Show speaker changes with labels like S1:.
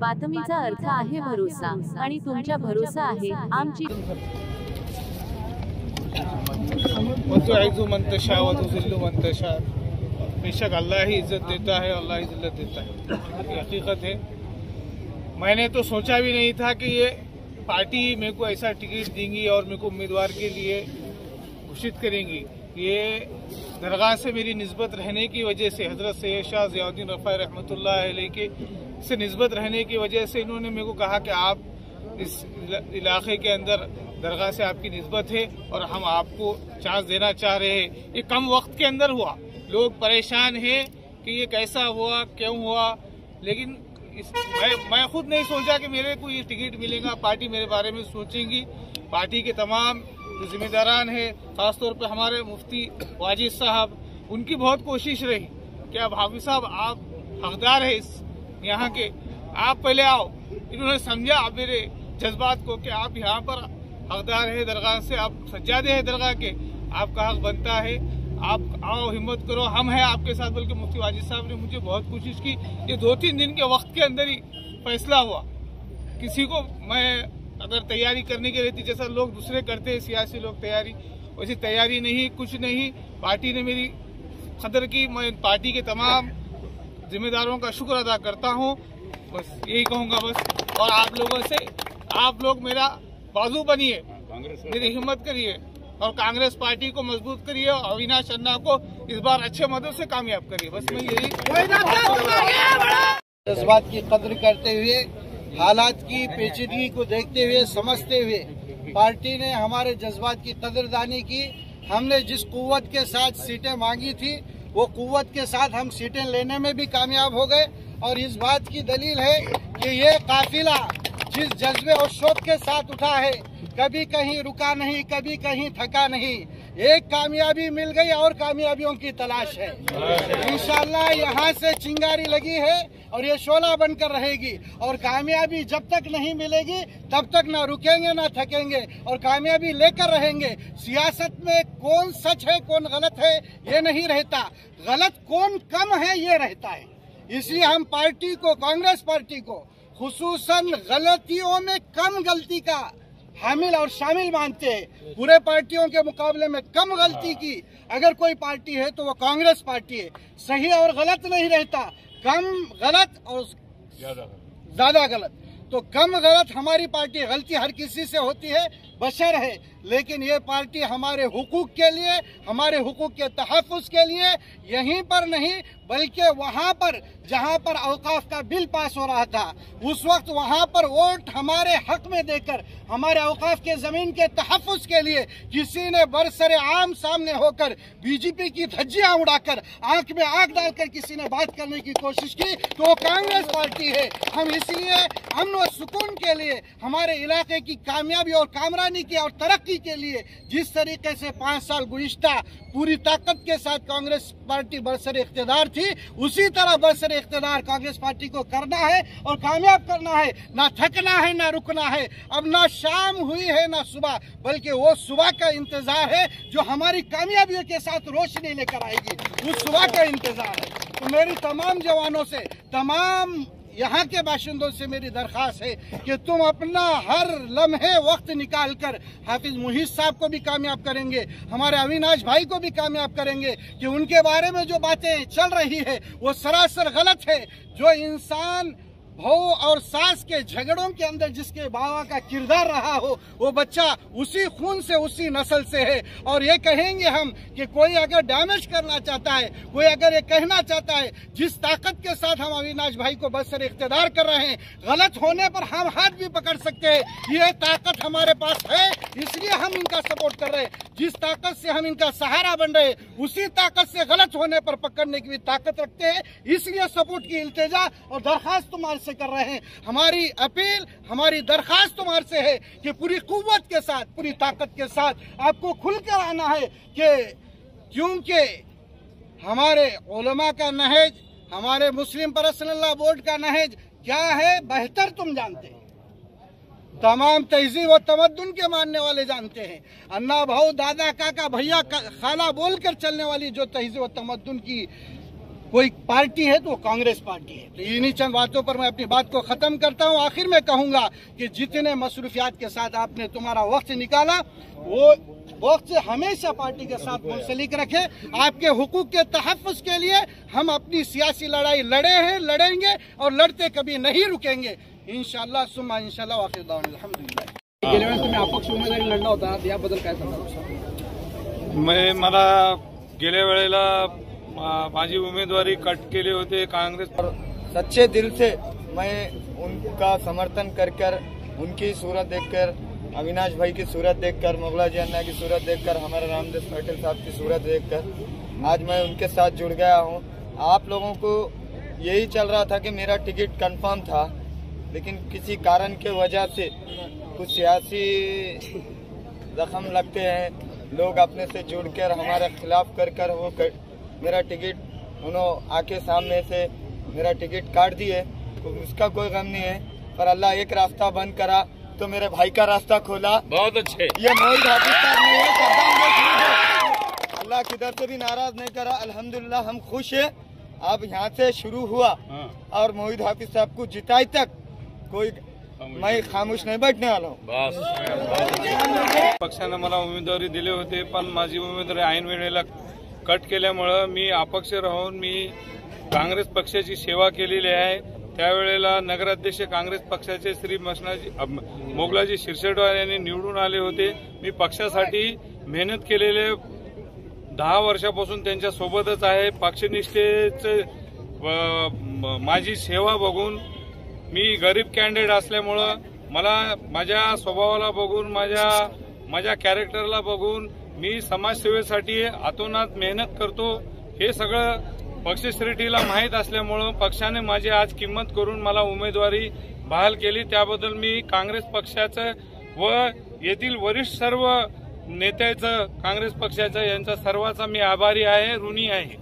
S1: बातमीचा अर्थ आहे भरोसा आणि तुमच्या भरोसा आहे आमची
S2: बेशक अल्लाह ही इज्जत देता है, अल्लाह ही इज्जत देता है, ये हकीकत है। मैंने तो सोचा भी नहीं था कि ये पार्टी मेरे को ऐसा टिकट देंगी और मेरे को उम्मीदवार के लिए घोषित करेंगी। ये दरगाह से मेरी निस्बत रहने की वजह से, हजरत सैयद शाह ज़ियाउद्दीन रफ़ाई रहमतुल्लाह अलैह के से निस्बत रहने की वजह से इन्होंने मेरे को कहा कि आप इस इलाके के अंदर दरगाह से आपकी निस्बत है और हम आपको चांस देना चाह रहे हैं। ये कम वक्त के अंदर हुआ, लोग परेशान हैं कि ये कैसा हुआ, क्यों हुआ, लेकिन मैं खुद नहीं सोचा कि मेरे को ये टिकट मिलेगा। पार्टी मेरे बारे में सोचेंगी, पार्टी के तमाम जो जिम्मेदारान है, खासतौर पे हमारे मुफ्ती वाजिद साहब, उनकी बहुत कोशिश रही कि अब हाफिज साहब आप हकदार है इस यहाँ के, आप पहले आओ। इन्होंने समझा आप मेरे जज्बात को कि आप यहाँ पर हकदार है दरगाह से, आप सज्जादे हैं दरगाह के, आपका हक बनता है, आप आओ, हिम्मत करो, हम हैं आपके साथ। बल्कि मुफ्ती वाजिद साहब ने मुझे बहुत कोशिश की। ये 2-3 दिन के वक्त के अंदर ही फैसला हुआ। किसी को मैं अगर तैयारी करने की रहती, जैसा लोग दूसरे करते हैं सियासी लोग तैयारी, वैसी तैयारी नहीं, कुछ नहीं। पार्टी ने मेरी कदर की, मैं पार्टी के तमाम जिम्मेदारों का शुक्र अदा करता हूँ। बस यही कहूँगा बस। और आप लोगों से, आप लोग मेरा बाजू बनिए, मेरी हिम्मत करिए और कांग्रेस पार्टी को मजबूत करिए और अविनाश अन्ना को इस बार अच्छे मदद से कामयाब करिए। बस मैं यही
S3: जज्बात की कदर करते हुए, हालात की पेचीदगी को देखते हुए, समझते हुए पार्टी ने हमारे जज्बात की कदरदानी की। हमने जिस कुव्वत के साथ सीटें मांगी थी वो कुव्वत के साथ हम सीटें लेने में भी कामयाब हो गए। और इस बात की दलील है कि ये काफिला जिस जज्बे और शौक के साथ उठा है, कभी कहीं रुका नहीं, कभी कहीं थका नहीं। एक कामयाबी मिल गई और कामयाबियों की तलाश है। इंशाअल्लाह यहाँ से चिंगारी लगी है और ये शोला बनकर रहेगी। और कामयाबी जब तक नहीं मिलेगी तब तक ना रुकेंगे ना थकेंगे और कामयाबी लेकर रहेंगे। सियासत में कौन सच है कौन गलत है ये नहीं रहता, गलत कौन कम है ये रहता है। इसलिए हम पार्टी को, कांग्रेस पार्टी को खुसूसन गलतियों में कम गलती का हामिल और शामिल मानते हैं। पूरे पार्टियों के मुकाबले में कम गलती की अगर कोई पार्टी है तो वो कांग्रेस पार्टी है। सही और गलत नहीं रहता, कम गलत और ज्यादा गलत। तो कम गलत हमारी पार्टी, गलती हर किसी से होती है, बशर है, लेकिन ये पार्टी हमारे हुकूक के लिए, हमारे हुकूक के तहफ़्फ़ुज़ के लिए यहीं पर नहीं बल्कि वहाँ पर जहाँ पर औकाफ का बिल पास हो रहा था उस वक्त वहाँ पर वोट हमारे हक में देकर, हमारे औकाफ के जमीन के तहफ़्फ़ुज़ के लिए किसी ने बरसरे आम सामने होकर बीजेपी की धज्जियां उड़ाकर, आंख में आंख डालकर किसी ने बात करने की कोशिश की तो वो कांग्रेस पार्टी है। हम इसलिए अमन और सुकून के लिए, हमारे इलाके की कामयाबी और कामरानी की और तरक्की के लिए जिस तरीके से 5 साल गुज़िश्ता पूरी ताकत के साथ कांग्रेस पार्टी बरसरे इख्तिदार थी, उसी तरह बरसरे इख्तिदार कांग्रेस पार्टी को करना है और कामयाब करना है। ना थकना है ना रुकना है। अब ना शाम हुई है ना सुबह, बल्कि वो सुबह का इंतजार है जो हमारी कामयाबियों के साथ रोशनी लेकर आएगी, उस सुबह का इंतजार है। तो मेरी तमाम जवानों से, तमाम यहाँ के बाशिंदों से मेरी दरख्वास्त है कि तुम अपना हर लम्हे वक्त निकाल कर हाफिज मुहीद साहब को भी कामयाब करेंगे, हमारे अविनाश भाई को भी कामयाब करेंगे कि उनके बारे में जो बातें चल रही है वो सरासर गलत है। जो इंसान बहू और सास के झगड़ों के अंदर जिसके बाबा का किरदार रहा हो वो बच्चा उसी खून से, उसी नस्ल से है। और ये कहेंगे हम कि कोई अगर डैमेज करना चाहता है, कोई अगर ये कहना चाहता है जिस ताकत के साथ हम अविनाश भाई को बरसरे इख्तिदार कर रहे हैं, गलत होने पर हम हाथ भी पकड़ सकते हैं, ये ताकत हमारे पास है, इसलिए हम इनका सपोर्ट कर रहे हैं। जिस ताकत से हम इनका सहारा बन रहे हैं उसी ताकत से गलत होने पर पकड़ने की भी ताकत रखते हैं, इसलिए सपोर्ट की इल्तिजा और दरखास्त तुम्हारे से कर रहे हैं। हमारी अपील, हमारी दरखास्त तुम्हारे से है कि पूरी कुव्वत के साथ, पूरी ताकत के साथ आपको खुलकर आना है कि क्योंकि हमारे उलमा का नहज, हमारे मुस्लिम पर्सनल बोर्ड का नहज क्या है बेहतर तुम जानते हैं। तमाम तहजीब और तमद्दुन के मानने वाले जानते हैं। अन्ना भाऊ, दादा, काका, भैया, खाला बोलकर चलने वाली जो तहजीब और तमद्दुन की कोई पार्टी है तो वो कांग्रेस पार्टी है। तो इन्हीं चंद बातों पर मैं अपनी बात को खत्म करता हूं। आखिर में कहूंगा कि जितने मसरूफियात के साथ आपने तुम्हारा वक्त निकाला, वो वक्त से हमेशा पार्टी के साथ मुंसलिक रखे। आपके हुकूक के तहफ़्फ़ुज़ के लिए हम अपनी सियासी लड़ाई लड़े हैं, लड़ेंगे और लड़ते कभी नहीं रुकेंगे इंशाअल्लाह सुम्मा इंशाअल्लाह। वाखिर दावना अल्हम्दुलिल्लाह।
S4: गेल्या वेळेस तुम्ही अपक्ष उमेदवारी लढला होता, याबद्दल काय सांगाल?
S2: मला गेल्या वेळेला माझी उमेदवारी कट केली होती कांग्रेस पर।
S5: सच्चे दिल से मैं उनका समर्थन कर उनकी सूरत देखकर, अविनाश भाई की सूरत देखकर, मोगला जी अन्ना की सूरत देखकर, हमारे रामदास पाटिल साहब की सूरत देखकर आज मैं उनके साथ जुड़ गया हूं। आप लोगों को यही चल रहा था कि मेरा टिकट कंफर्म था, लेकिन किसी कारण के वजह से कुछ सियासी जख्म लगते हैं, लोग अपने से जुड़कर हमारे खिलाफ कर वो मेरा टिकट उन्होंने आके सामने से मेरा टिकट काट दिए। तो उसका कोई गम नहीं है, पर अल्लाह एक रास्ता बंद करा तो मेरे भाई का रास्ता खोला। बहुत अच्छे। ये मोहित हाफिज साहब नहीं है, अल्लाह किधर से भी नाराज नहीं करा। अल्हम्दुलिल्लाह हम खुश है। अब यहाँ से शुरू हुआ और मोहित हाफिज साहब को जिताई तक कोई मैं खामोश नाही बैठने आलो।
S2: पक्षाने मला उमेदवारी दिली होती, पण माझी उमेदवारी ऐन वेळेला कट केल्यामुळं मी अपक्ष राहून मी काँग्रेस पक्षाची सेवा केलेली आहे। त्यावेळेला नगराध्यक्ष काँग्रेस पक्षाचे श्री मोगलाजी शिरसेटवार यांनी निवडून आले होते। मी पक्षासाठी मेहनत केलेले 10 वर्षापासून त्यांच्या सोबतच आहे। पक्षनिष्ठेचे माझी सेवा बघून मी गरीब कॅन्डिडेट असल्यामुळं मला माझ्या स्वभावाला बघून, माझ्या कॅरेक्टरला बघून मी समाजसेवेसाठी अतोनात मेहनत करतो। हे सगळं पक्षश्रेष्ठीला माहीत असल्यामुळं पक्षाने माझी आज किंमत करून मला उमेदवारी बहाल केली। त्याबद्दल मी काँग्रेस पक्षाचं व येथील वरिष्ठ सर्व नेत्याचं, काँग्रेस पक्षाचं यांचा सर्वांचा मी आभारी आहे, ऋणी आहे।